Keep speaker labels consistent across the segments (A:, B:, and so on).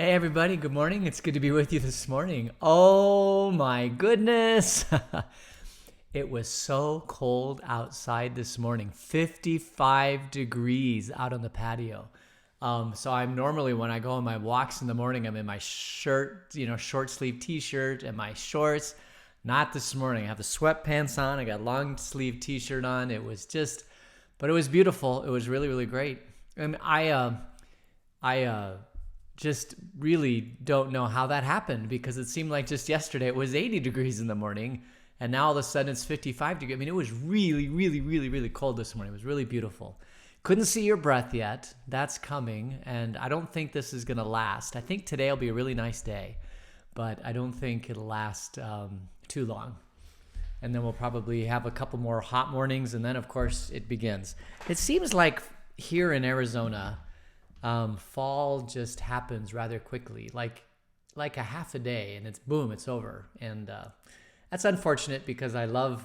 A: Hey everybody, good morning. It's good to be with you this morning. Oh my goodness. It was so cold outside this morning. 55 degrees out on the patio. So I'm normally, when I go on my walks in the morning, I'm in my shirt, short sleeve t-shirt and my shorts. Not this morning. I have the sweatpants on. I got long sleeve t-shirt on. But it was beautiful. It was really, really great. And I just really don't know how that happened, because it seemed like just yesterday it was 80 degrees in the morning and now all of a sudden it's 55 degrees. I mean, it was really, really, really, really cold this morning. It was really beautiful. Couldn't see your breath yet. That's coming. And I don't think this is going to last. I think today will be a really nice day, but I don't think it'll last too long. And then we'll probably have a couple more hot mornings. And then of course it begins. It seems like here in Arizona, fall just happens rather quickly, like a half a day, and it's boom, it's over. And that's unfortunate, because I love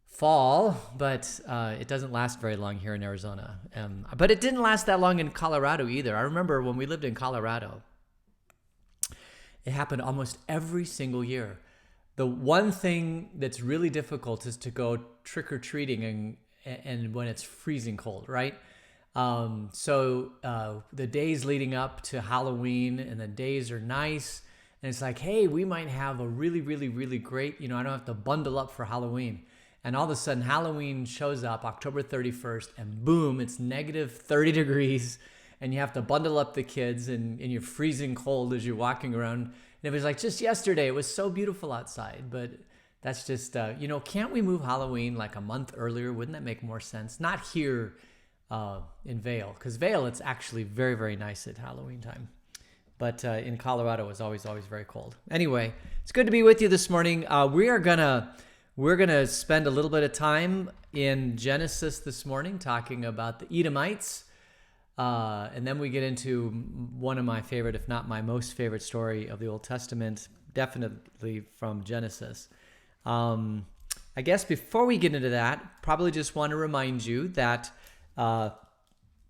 A: fall, but it doesn't last very long here in Arizona. But it didn't last that long in Colorado either. I remember when we lived in Colorado, it happened almost every single year. The one thing that's really difficult is to go trick-or-treating and when it's freezing cold, right? So the days leading up to Halloween, and the days are nice, and it's like, hey, we might have a really, really, really great, I don't have to bundle up for Halloween. And all of a sudden Halloween shows up October 31st, and boom, it's negative 30 degrees, and you have to bundle up the kids, and you're freezing cold as you're walking around. And it was like just yesterday, it was so beautiful outside, but that's just, can't we move Halloween like a month earlier? Wouldn't that make more sense? Not here in Vail, because Vail, it's actually very, very nice at Halloween time. But in Colorado, it's always very cold. Anyway, it's good to be with you this morning. We're gonna spend a little bit of time in Genesis this morning, talking about the Edomites. And then we get into one of my favorite, if not my most favorite story of the Old Testament, definitely from Genesis. I guess before we get into that, probably just want to remind you that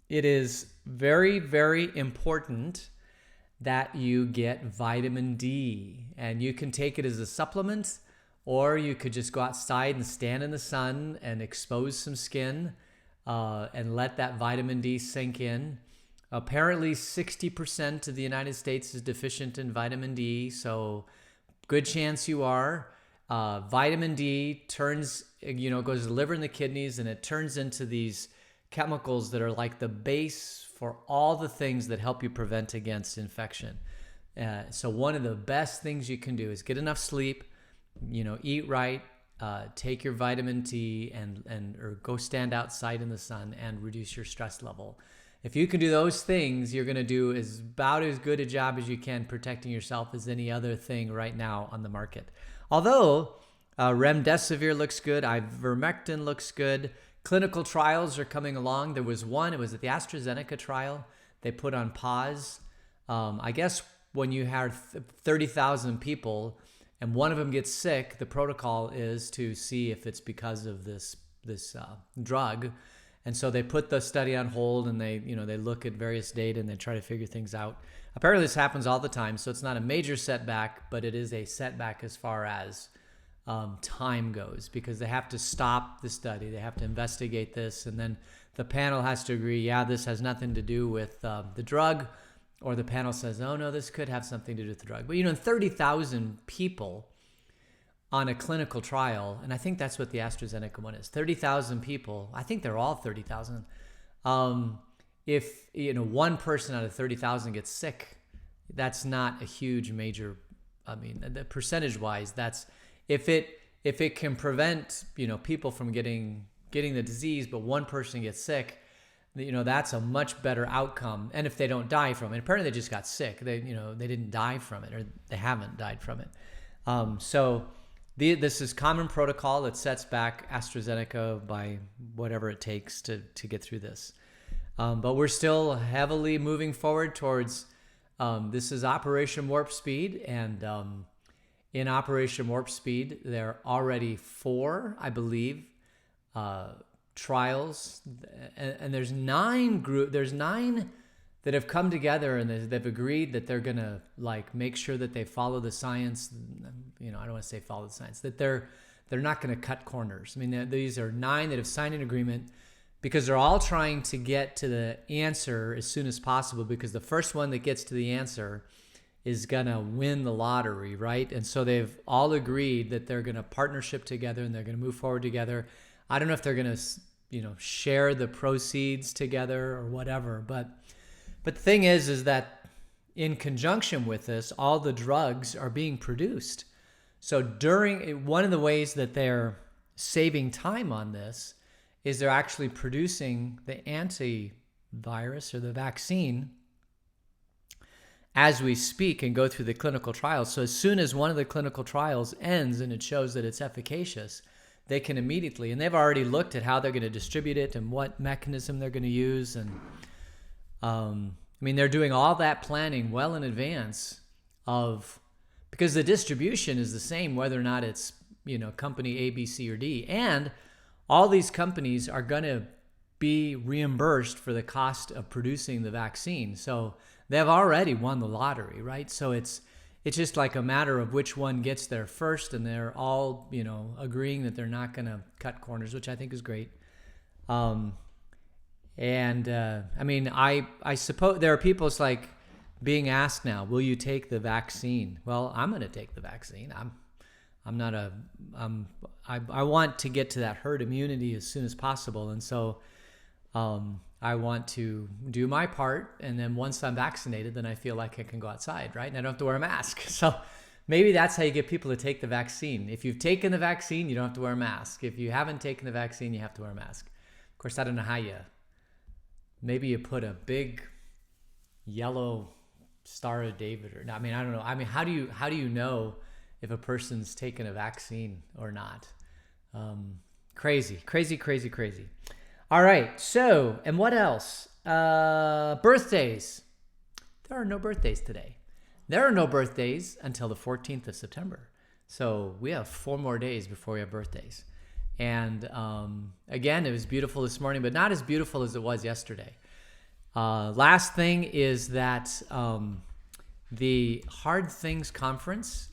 A: it is very, very important that you get vitamin D. And you can take it as a supplement, or you could just go outside and stand in the sun and expose some skin and let that vitamin D sink in. Apparently 60% of the United States is deficient in vitamin D, so good chance you are. Vitamin D turns, goes to the liver and the kidneys, and it turns into these chemicals that are like the base for all the things that help you prevent against infection. So one of the best things you can do is get enough sleep, eat right, take your vitamin D, or go stand outside in the sun and reduce your stress level. If you can do those things, you're going to do about as good a job as you can protecting yourself as any other thing right now on the market. Although remdesivir looks good, ivermectin looks good. Clinical trials are coming along. There was one, it was at the AstraZeneca trial. They put on pause. I guess when you have 30,000 people and one of them gets sick, the protocol is to see if it's because of this drug. And so they put the study on hold, and they look at various data and they try to figure things out. Apparently this happens all the time, so it's not a major setback, but it is a setback as far as time goes, because they have to stop the study. They have to investigate this, and then the panel has to agree, yeah, this has nothing to do with the drug, or the panel says, oh no, this could have something to do with the drug. But 30,000 people on a clinical trial, and I think that's what the AstraZeneca one is, 30,000 people, I think they're all 30,000. If one person out of 30,000 gets sick, that's not a huge major, the percentage-wise, that's if it can prevent people from getting the disease, but one person gets sick, that's a much better outcome. And if they don't die from it, apparently they just got sick. They didn't die from it, or they haven't died from it. This is common protocol that sets back AstraZeneca by whatever it takes to get through this. But we're still heavily moving forward towards this is Operation Warp Speed, and in Operation Warp Speed, there are already 4, I believe, trials, and there's 9 that have come together and they've agreed that they're going to like make sure that they follow the science. I don't want to say follow the science, that they're not going to cut corners. I mean, these are 9 that have signed an agreement because they're all trying to get to the answer as soon as possible, because the first one that gets to the answer is going to win the lottery, right? And so they've all agreed that they're going to partnership together and they're going to move forward together. I don't know if they're going to, share the proceeds together or whatever, but the thing is that in conjunction with this, all the drugs are being produced. So one of the ways that they're saving time on this is they're actually producing the antivirus or the vaccine as we speak and go through the clinical trials. So as soon as one of the clinical trials ends and it shows that it's efficacious, they can immediately, and they've already looked at how they're going to distribute it and what mechanism they're going to use. And they're doing all that planning well in advance because the distribution is the same whether or not it's, company A, B, C, or D. And all these companies are going to be reimbursed for the cost of producing the vaccine. So they've already won the lottery, right? So it's just like a matter of which one gets there first, and they're all, agreeing that they're not going to cut corners, which I think is great. I suppose there are people, it's like being asked now, will you take the vaccine? Well, I'm going to take the vaccine. I want to get to that herd immunity as soon as possible. And so, I want to do my part. And then once I'm vaccinated, then I feel like I can go outside, right? And I don't have to wear a mask. So maybe that's how you get people to take the vaccine. If you've taken the vaccine, you don't have to wear a mask. If you haven't taken the vaccine, you have to wear a mask. Of course, I don't know how maybe you put a big yellow Star of David I don't know. How do you know if a person's taken a vaccine or not? Crazy. All right. So, and what else? Birthdays. There are no birthdays today. There are no birthdays until the 14th of September. So we have 4 more days before we have birthdays. And again, it was beautiful this morning, but not as beautiful as it was yesterday. Last thing is that the Hard Things Conference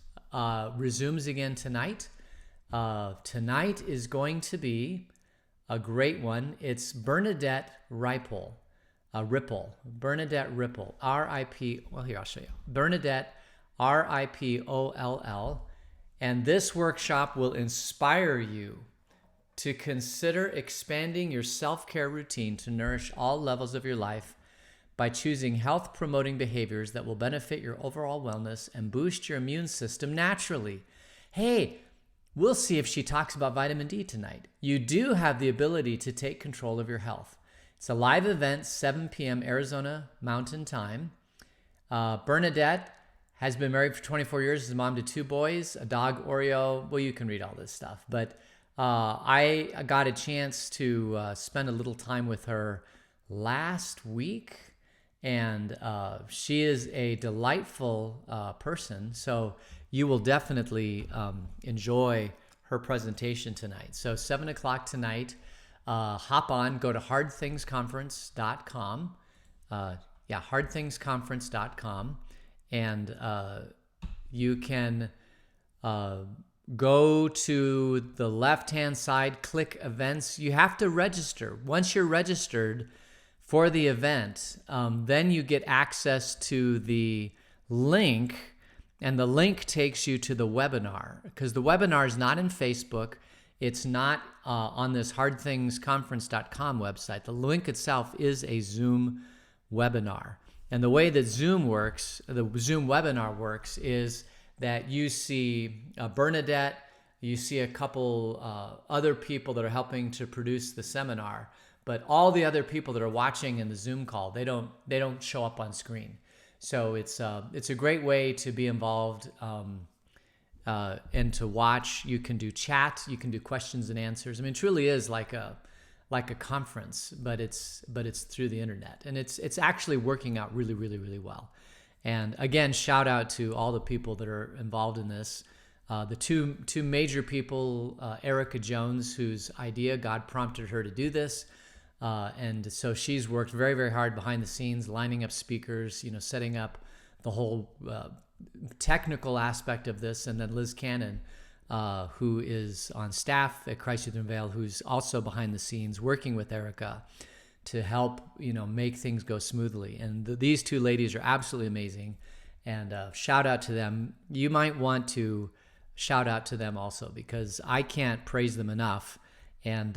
A: resumes again tonight. Tonight is going to be a great one. It's Bernadette Ripple. Bernadette Ripple. R-I-P. Well, here, I'll show you. Bernadette, R-I-P-O-L-L. And this workshop will inspire you to consider expanding your self-care routine to nourish all levels of your life by choosing health-promoting behaviors that will benefit your overall wellness and boost your immune system naturally. Hey, we'll see if she talks about vitamin D tonight. You do have the ability to take control of your health. It's a live event, 7 p.m. Arizona Mountain Time. Bernadette has been married for 24 years, is a mom to 2 boys, a dog, Oreo. Well, you can read all this stuff. But I got a chance to spend a little time with her last week, and she is a delightful person. So you will definitely enjoy her presentation tonight. So 7 o'clock tonight, hop on, go to hardthingsconference.com. Hardthingsconference.com. And you can go to the left-hand side, click events. You have to register. Once you're registered for the event, then you get access to the link, and the link takes you to the webinar, because the webinar is not in Facebook. It's not on this hardthingsconference.com website. The link itself is a Zoom webinar. And the way that Zoom works, the Zoom webinar works, is that you see Bernadette, you see a couple other people that are helping to produce the seminar, but all the other people that are watching in the Zoom call, they don't show up on screen. So it's a great way to be involved and to watch. You can do chat, you can do questions and answers. I mean, it truly is like a conference, but it's through the internet, and it's actually working out really, really, really well. And again, shout out to all the people that are involved in this. The two major people, Erica Jones, whose idea God prompted her to do this, And so she's worked very, very hard behind the scenes, lining up speakers, setting up the whole technical aspect of this. And then Liz Cannon, who is on staff at Christ Youth Unveiled, who's also behind the scenes working with Erica to help, make things go smoothly. And these two ladies are absolutely amazing. And shout out to them. You might want to shout out to them also, because I can't praise them enough. And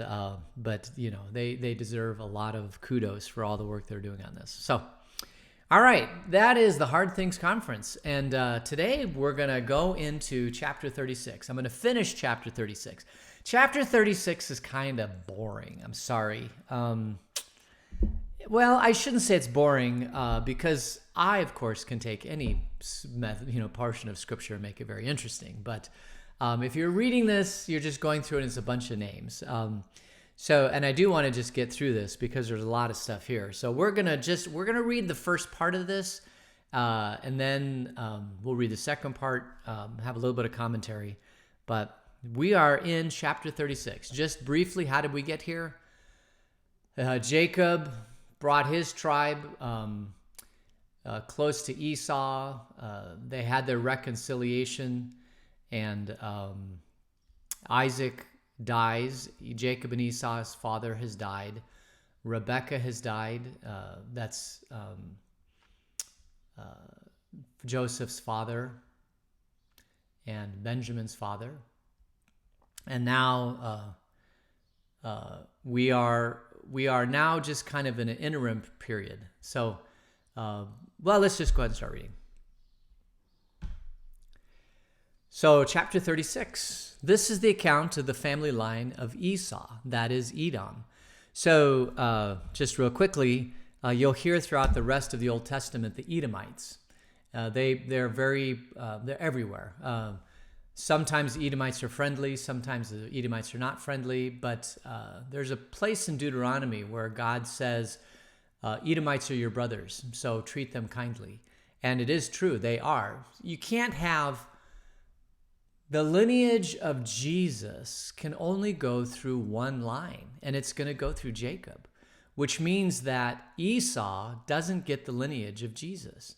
A: but they deserve a lot of kudos for all the work they're doing on this. So, all right, that is the Hard Things Conference, and today we're gonna go into chapter 36. I'm gonna finish chapter 36. Chapter 36 is kind of boring. I'm sorry. Well, I shouldn't say it's boring because I, of course, can take any portion of scripture and make it very interesting, but. If you're reading this, you're just going through it and it's a bunch of names. And I do want to just get through this because there's a lot of stuff here. So we're going to read the first part of this, and then we'll read the second part, have a little bit of commentary. But we are in chapter 36. Just briefly, how did we get here? Jacob brought his tribe close to Esau. They had their reconciliation. And Isaac dies. Jacob and Esau's father has died. Rebekah has died. That's Joseph's father and Benjamin's father. And now we are now just kind of in an interim period. So, let's just go ahead and start reading. So, chapter 36. This is the account of the family line of Esau, that is Edom. So, just real quickly, you'll hear throughout the rest of the Old Testament the Edomites. They're everywhere. Sometimes Edomites are friendly, sometimes the Edomites are not friendly, but there's a place in Deuteronomy where God says, Edomites are your brothers, so treat them kindly. And it is true, they are. You can't have... The lineage of Jesus can only go through one line, and it's going to go through Jacob, which means that Esau doesn't get the lineage of Jesus.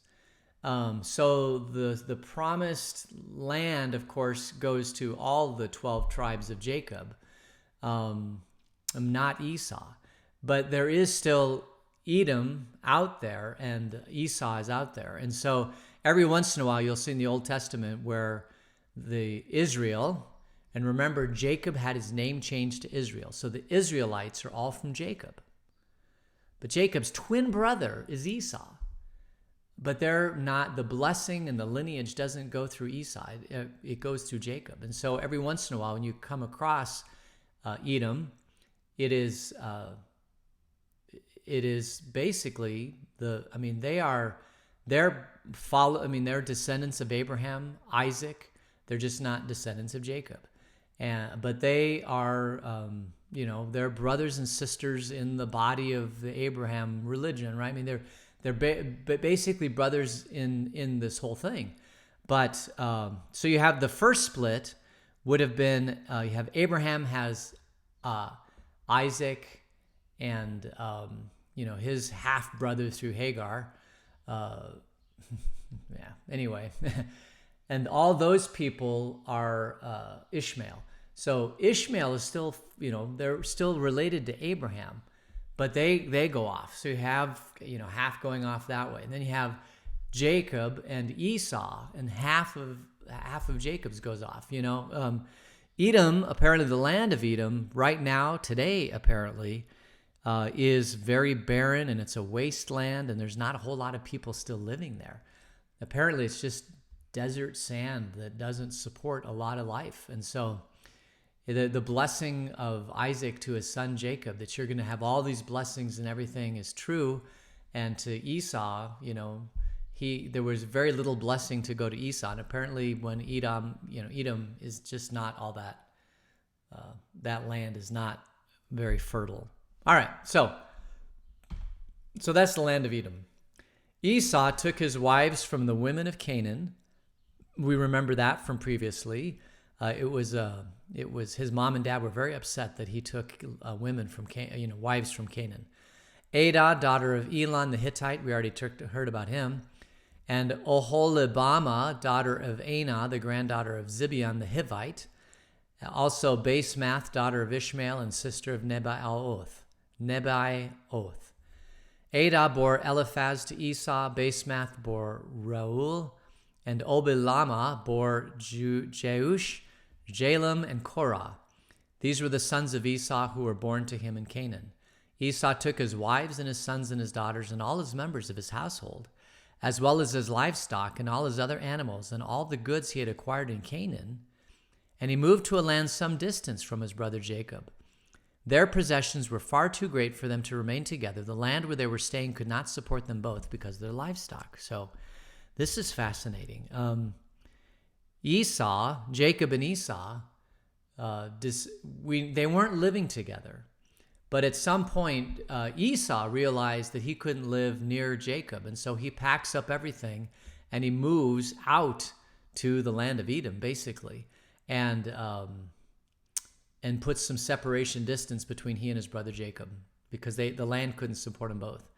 A: So the promised land, of course, goes to all the 12 tribes of Jacob, not Esau. But there is still Edom out there, and Esau is out there. And so every once in a while, you'll see in the Old Testament where the Israel, and remember, Jacob had his name changed to Israel. So the Israelites are all from Jacob. But Jacob's twin brother is Esau. But they're not, the blessing and the lineage doesn't go through Esau. It goes through Jacob. And so every once in a while, when you come across Edom, it is basically they're descendants of Abraham, Isaac. They're just not descendants of Jacob. But they are, they're brothers and sisters in the body of the Abraham religion, right? I mean, they're basically brothers in this whole thing. But so you have the first split would have been, you have Abraham has Isaac and, his half brother through Hagar. Anyway. And all those people are Ishmael. So Ishmael is still, they're still related to Abraham, but they go off. So you have, half going off that way. And then you have Jacob and Esau, and half of Jacob's goes off, Edom, apparently the land of Edom right now, today apparently, is very barren, and it's a wasteland, and there's not a whole lot of people still living there. Apparently it's just desert sand that doesn't support a lot of life. And so the blessing of Isaac to his son Jacob, that you're going to have all these blessings and everything, is true. And to Esau, there was very little blessing to go to Esau. And apparently when Edom is just not all that, that land is not very fertile. All right, so that's the land of Edom. Esau took his wives from the women of Canaan. We remember that from previously. It was his mom and dad were very upset that he took women from wives from Canaan. Adah, daughter of Elon the Hittite, we already heard about him, and Oholibamah, daughter of Anah, the granddaughter of Zibeon the Hivite, also Basemath, daughter of Ishmael and sister of Nebaioth. Adah bore Eliphaz to Esau, Basemath bore Reuel, and Obilama bore Jeush, Jalem, and Korah. These were the sons of Esau who were born to him in Canaan. Esau took his wives and his sons and his daughters and all his members of his household, as well as his livestock and all his other animals and all the goods he had acquired in Canaan, and he moved to a land some distance from his brother Jacob. Their possessions were far too great for them to remain together. The land where they were staying could not support them both because of their livestock. So this is fascinating. Jacob and Esau, they weren't living together. But at some point, Esau realized that he couldn't live near Jacob. And so he packs up everything and he moves out to the land of Edom, basically, and puts some separation distance between he and his brother Jacob because the land couldn't support them both.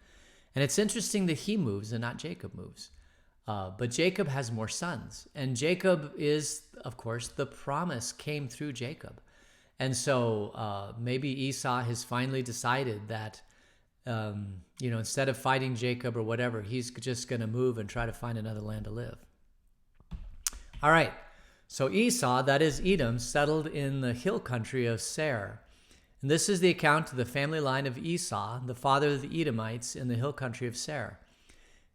A: And it's interesting that he moves and not Jacob moves. But Jacob has more sons. And Jacob is, of course, the promise came through Jacob. And so maybe Esau has finally decided that, instead of fighting Jacob or whatever, he's just going to move and try to find another land to live. All right. So Esau, that is Edom, settled in the hill country of Seir. And this is the account of the family line of Esau, the father of the Edomites in the hill country of Seir.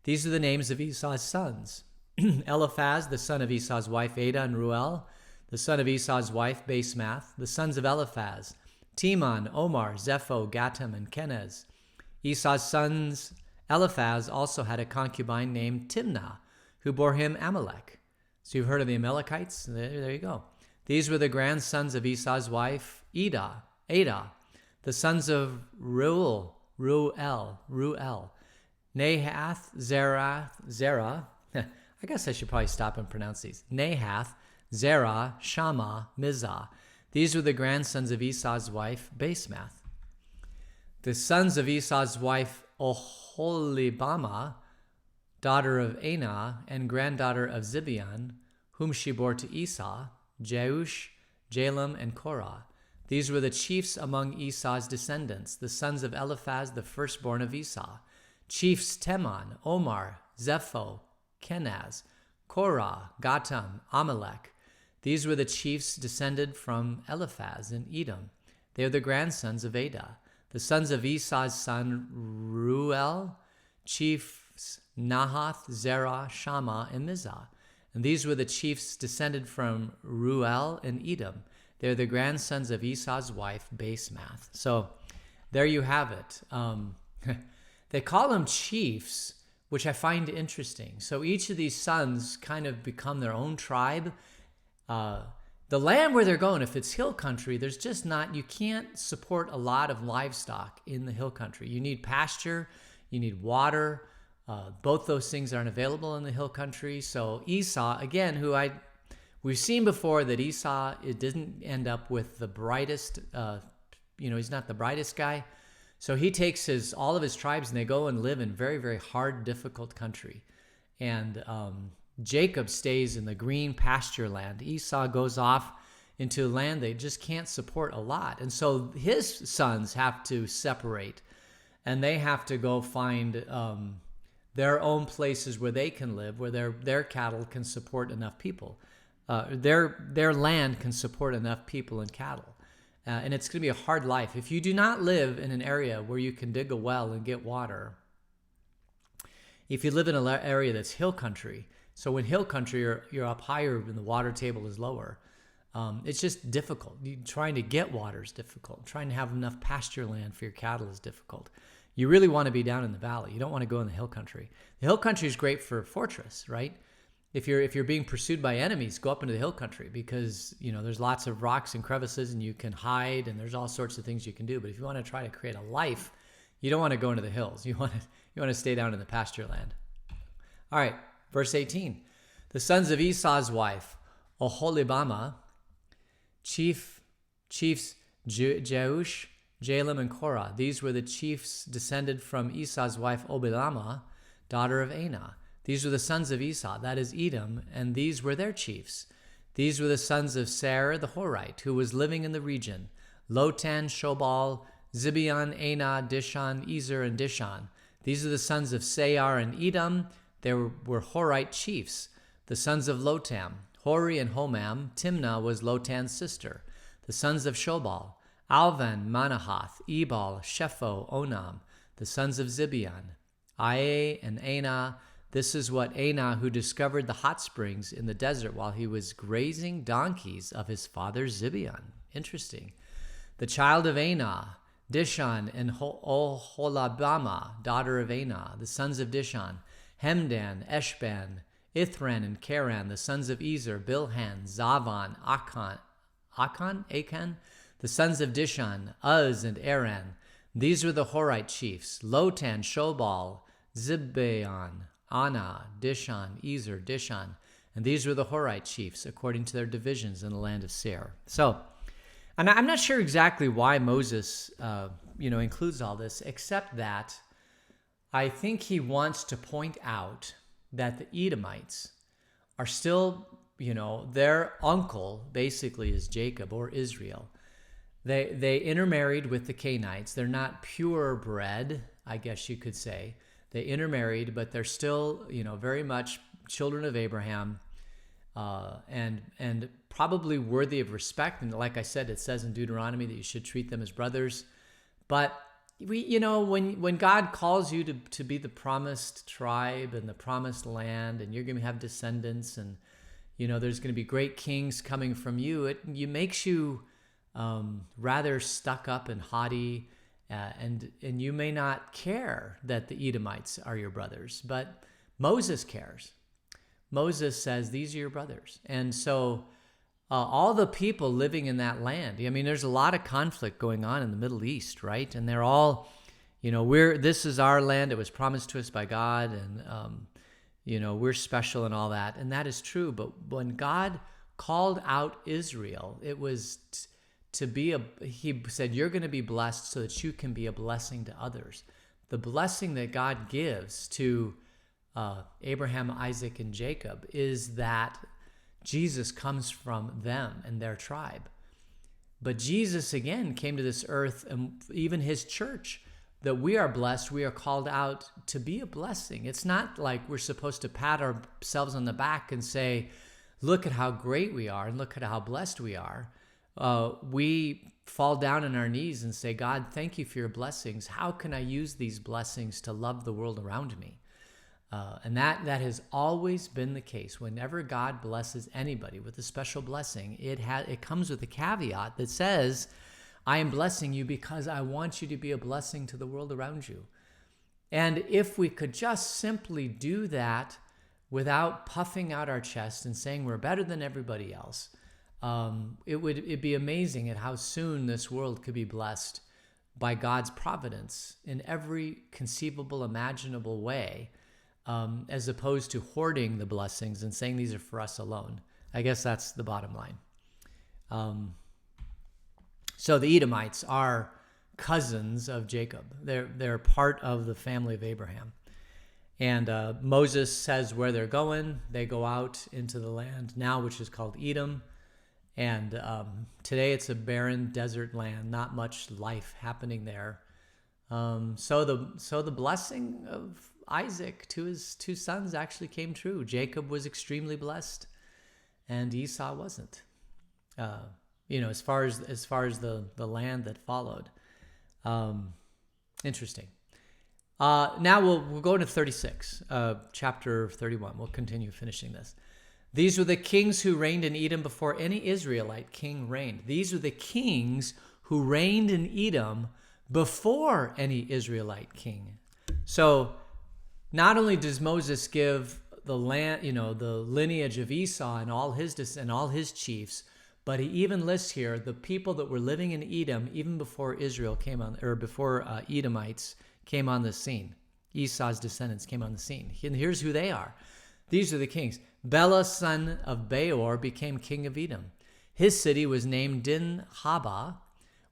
A: These are the names of Esau's sons. Eliphaz, the son of Esau's wife Adah and Reuel, the son of Esau's wife Basemath, the sons of Eliphaz, Teman, Omar, Zepho, Gatam, and Kenez. Esau's sons, Eliphaz also had a concubine named Timnah, who bore him Amalek. So you've heard of the Amalekites? There you go. These were the grandsons of Esau's wife Adah, the sons of Reuel, Nahath, Zerah. I guess I should probably stop and pronounce these. Nahath, Zerah, Shammah, Mizah. These were the grandsons of Esau's wife Basemath. The sons of Esau's wife Oholibamah, daughter of Anah and granddaughter of Zibeon, whom she bore to Esau, Jeush, Jalem, and Korah. These were the chiefs among Esau's descendants, the sons of Eliphaz, the firstborn of Esau. Chiefs Teman, Omar, Zepho, Kenaz, Korah, Gatam, Amalek. These were the chiefs descended from Eliphaz in Edom. They are the grandsons of Adah. The sons of Esau's son Reuel, chiefs Nahath, Zerah, Shammah, and Mizah. And these were the chiefs descended from Reuel in Edom. They are the grandsons of Esau's wife Basemath. So there you have it. They call them chiefs, which I find interesting. So each of these sons kind of become their own tribe. The land where they're going, if it's hill country, there's just you can't support a lot of livestock in the hill country. You need pasture, you need water. Both those things aren't available in the hill country. So Esau, again, we've seen before that Esau, it didn't end up with the brightest, he's not the brightest guy. So he takes all of his tribes and they go and live in very, very hard, difficult country. And Jacob stays in the green pasture land. Esau goes off into land they just can't support a lot. And so his sons have to separate and they have to go find their own places where they can live, where their cattle can support enough people. Their land can support enough people and cattle. And it's going to be a hard life. If you do not live in an area where you can dig a well and get water, if you live in an area that's hill country, so in hill country, you're up higher and the water table is lower, it's just difficult. Trying to get water is difficult. Trying to have enough pasture land for your cattle is difficult. You really want to be down in the valley. You don't want to go in the hill country. The hill country is great for fortress, right? If you're being pursued by enemies, go up into the hill country because there's lots of rocks and crevices and you can hide and there's all sorts of things you can do. But if you want to try to create a life, you don't want to go into the hills. You want to stay down in the pasture land. All right, verse 18. The sons of Esau's wife, Oholibamah, chiefs Jeush, Jalem, and Korah. These were the chiefs descended from Esau's wife Obilama, daughter of Anah. These were the sons of Esau, that is Edom, and these were their chiefs. These were the sons of Seir the Horite, who was living in the region: Lotan, Shobal, Zibeon, Anah, Dishon, Ezer, and Dishon. These are the sons of Seir and Edom. There were Horite chiefs. The sons of Lotam, Hori and Homam. Timnah was Lotan's sister. The sons of Shobal, Alvan, Manahath, Ebal, Shepho, Onam. The sons of Zibeon, Ae and Anah. This is what Anah, who discovered the hot springs in the desert while he was grazing donkeys of his father Zibeon. Interesting. The child of Anah, Dishon and Oholabama, daughter of Anah. The sons of Dishon, Hemdan, Eshban, Ithran, and Karan. The sons of Ezer, Bilhan, Zavan, Akan. The sons of Dishon, Uz, and Aran. These were the Horite chiefs: Lotan, Shobal, Zibeon, Anah, Dishon, Ezer, Dishon. And these were the Horite chiefs, according to their divisions in the land of Seir. So, and I'm not sure exactly why Moses, includes all this, except that I think he wants to point out that the Edomites are still, their uncle basically is Jacob or Israel. They intermarried with the Canaanites. They're not purebred, I guess you could say. They intermarried, but they're still, very much children of Abraham, and probably worthy of respect. And like I said, it says in Deuteronomy that you should treat them as brothers. But when God calls you to be the promised tribe and the promised land, and you're going to have descendants, and there's going to be great kings coming from you, it makes you rather stuck up and haughty. And you may not care that the Edomites are your brothers, but Moses cares. Moses says, these are your brothers. And so all the people living in that land, there's a lot of conflict going on in the Middle East, right? And they're all, this is our land. It was promised to us by God, and, we're special and all that. And that is true. But when God called out Israel, it was he said, you're going to be blessed so that you can be a blessing to others. The blessing that God gives to Abraham, Isaac, and Jacob is that Jesus comes from them and their tribe. But Jesus, again, came to this earth, and even his church, that we are blessed. We are called out to be a blessing. It's not like we're supposed to pat ourselves on the back and say, look at how great we are and look at how blessed we are. We fall down on our knees and say, God, thank you for your blessings. How can I use these blessings to love the world around me? And that has always been the case. Whenever God blesses anybody with a special blessing, it comes with a caveat that says, I am blessing you because I want you to be a blessing to the world around you. And if we could just simply do that without puffing out our chest and saying we're better than everybody else, it'd be amazing at how soon this world could be blessed by God's providence in every conceivable, imaginable way, as opposed to hoarding the blessings and saying these are for us alone. I guess that's the bottom line. So the Edomites are cousins of Jacob. They're part of the family of Abraham. And Moses says where they're going. They go out into the land now, which is called Edom. And today it's a barren desert land, not much life happening there. So the blessing of Isaac to his two sons actually came true. Jacob was extremely blessed, and Esau wasn't. As far as the land that followed. Interesting. Now we'll go to 36, chapter 31. We'll continue finishing this. These were the kings who reigned in Edom before any Israelite king reigned. These were the kings who reigned in Edom before any Israelite king. So not only does Moses give the land, the lineage of Esau and all his chiefs, but he even lists here the people that were living in Edom even before Israel came on, or before Edomites came on the scene. Esau's descendants came on the scene. And here's who they are. These are the kings. Bela, son of Beor, became king of Edom. His city was named Dinhabah.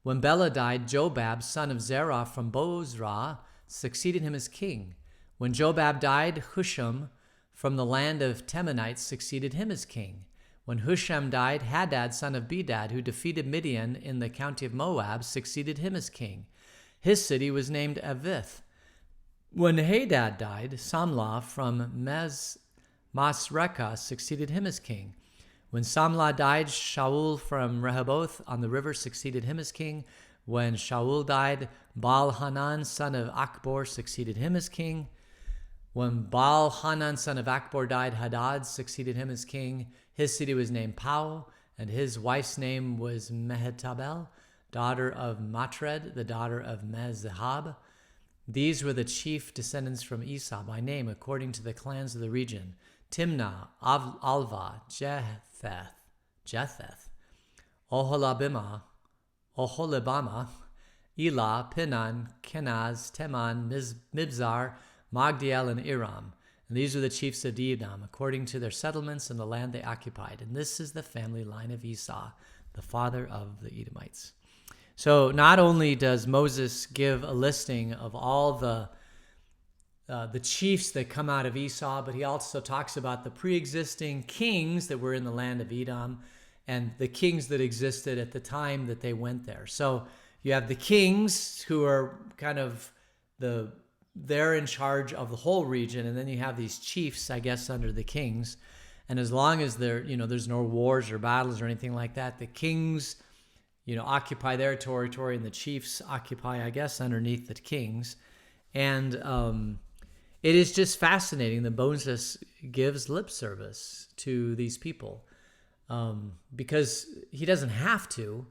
A: When Bela died, Jobab, son of Zerah from Bozrah, succeeded him as king. When Jobab died, Husham from the land of Temanites succeeded him as king. When Husham died, Hadad, son of Bedad, who defeated Midian in the county of Moab, succeeded him as king. His city was named Avith. When Hadad died, Samlah from Masrekah succeeded him as king. When Samlah died, Shaul from Rehoboth on the river succeeded him as king. When Shaul died, Baal-Hanan, son of Akbor, succeeded him as king. When Baal-Hanan, son of Akbor, died, Hadad succeeded him as king. His city was named Pau, and his wife's name was Mehetabel, daughter of Matred, the daughter of Mezahab. These were the chief descendants from Esau by name, according to the clans of the region: Timnah, Alva, Jetheth, Oholibamah, Elah, Pinan, Kenaz, Teman, Mibzar, Magdiel, and Iram. And these were the chiefs of Edom, according to their settlements and the land they occupied. And this is the family line of Esau, the father of the Edomites. So not only does Moses give a listing of all the chiefs that come out of Esau, but he also talks about the pre-existing kings that were in the land of Edom and the kings that existed at the time that they went there. So you have the kings who are kind of they're in charge of the whole region, and then you have these chiefs, I guess, under the kings. And as long as there's no wars or battles or anything like that, the kings, occupy their territory, and the chiefs occupy, I guess, underneath the kings. And it is just fascinating that Moses gives lip service to these people because he doesn't have to,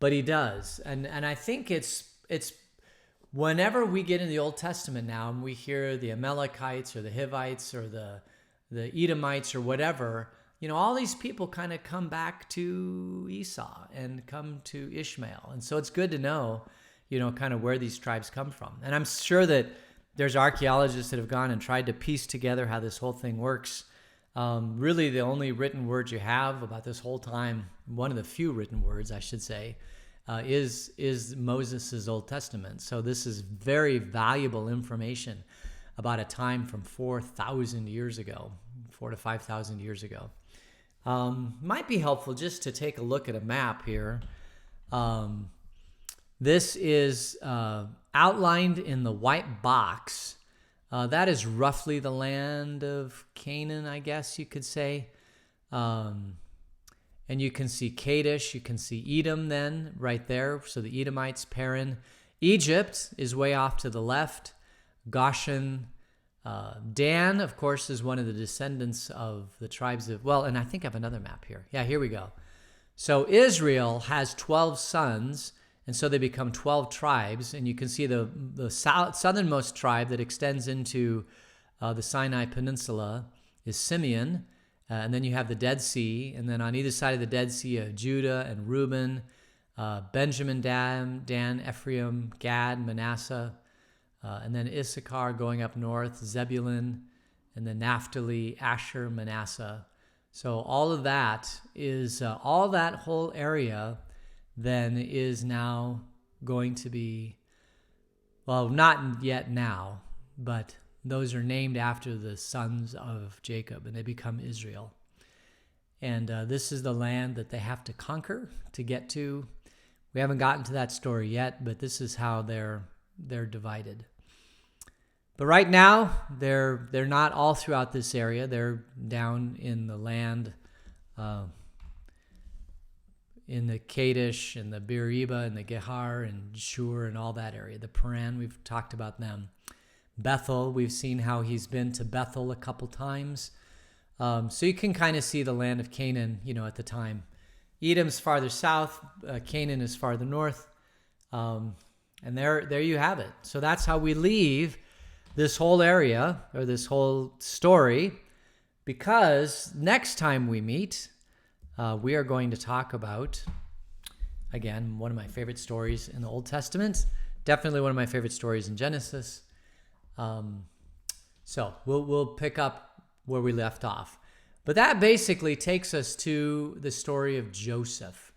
A: but he does. And I think it's whenever we get in the Old Testament now and we hear the Amalekites or the Hivites or the Edomites or whatever, all these people kind of come back to Esau and come to Ishmael. And so it's good to know, kind of where these tribes come from. And I'm sure that there's archaeologists that have gone and tried to piece together how this whole thing works. Really, the only written words you have about this whole time, one of the few written words, I should say, is Moses' Old Testament. So this is very valuable information about a time from 4,000 years ago, 4,000 to 5,000 years ago. Might be helpful just to take a look at a map here. This is outlined in the white box. That is roughly the land of Canaan, I guess you could say. And you can see Kadesh, you can see Edom then right there. So the Edomites, Paran. Egypt is way off to the left. Goshen. Dan, of course, is one of the descendants of the tribes of, and I think I have another map here. Yeah, here we go. So Israel has 12 sons, and so they become 12 tribes. And you can see the southernmost tribe that extends into the Sinai Peninsula is Simeon. And then you have the Dead Sea, and then on either side of the Dead Sea, Judah and Reuben, Benjamin, Dan, Ephraim, Gad, Manasseh, and then Issachar going up north, Zebulun, and then Naphtali, Asher, Manasseh. So all of that is, all that whole area then is now going to be, not yet now, but those are named after the sons of Jacob, and they become Israel. And this is the land that they have to conquer to get to. We haven't gotten to that story yet, but this is how they're divided. But right now, they're not all throughout this area. They're down in the land, in the Kadesh and the Beersheba and the Gehar and Shur and all that area. The Paran, we've talked about them. Bethel, we've seen how he's been to Bethel a couple times. So you can kind of see the land of Canaan, at the time. Edom's farther south, Canaan is farther north. And there you have it. So that's how we leave this whole area, or this whole story, because next time we meet, we are going to talk about, again, one of my favorite stories in the Old Testament, definitely one of my favorite stories in Genesis. So we'll pick up where we left off. But that basically takes us to the story of Joseph.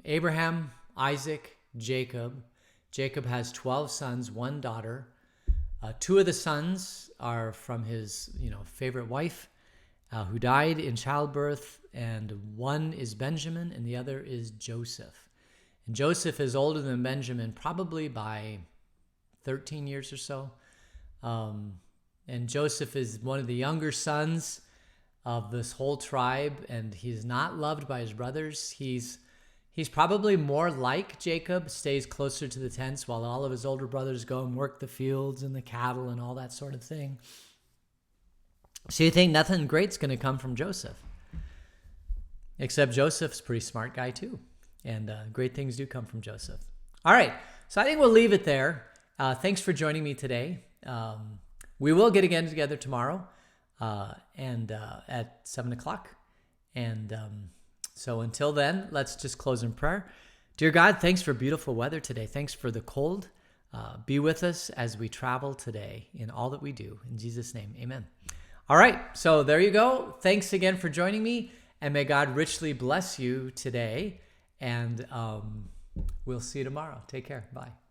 A: Abraham, Isaac, Jacob. Jacob has 12 sons, one daughter. Two of the sons are from his, favorite wife, who died in childbirth, and one is Benjamin, and the other is Joseph. And Joseph is older than Benjamin, probably by 13 years or so. And Joseph is one of the younger sons of this whole tribe, and he's not loved by his brothers. He's probably more like Jacob, stays closer to the tents while all of his older brothers go and work the fields and the cattle and all that sort of thing. So you think nothing great's going to come from Joseph. Except Joseph's a pretty smart guy too. And great things do come from Joseph. All right, so I think we'll leave it there. Thanks for joining me today. We will get again together tomorrow and at 7 o'clock. And so until then, let's just close in prayer. Dear God, thanks for beautiful weather today. Thanks for the cold. Be with us as we travel today in all that we do. In Jesus' name, amen. All right, so there you go. Thanks again for joining me, and may God richly bless you today. And we'll see you tomorrow. Take care. Bye.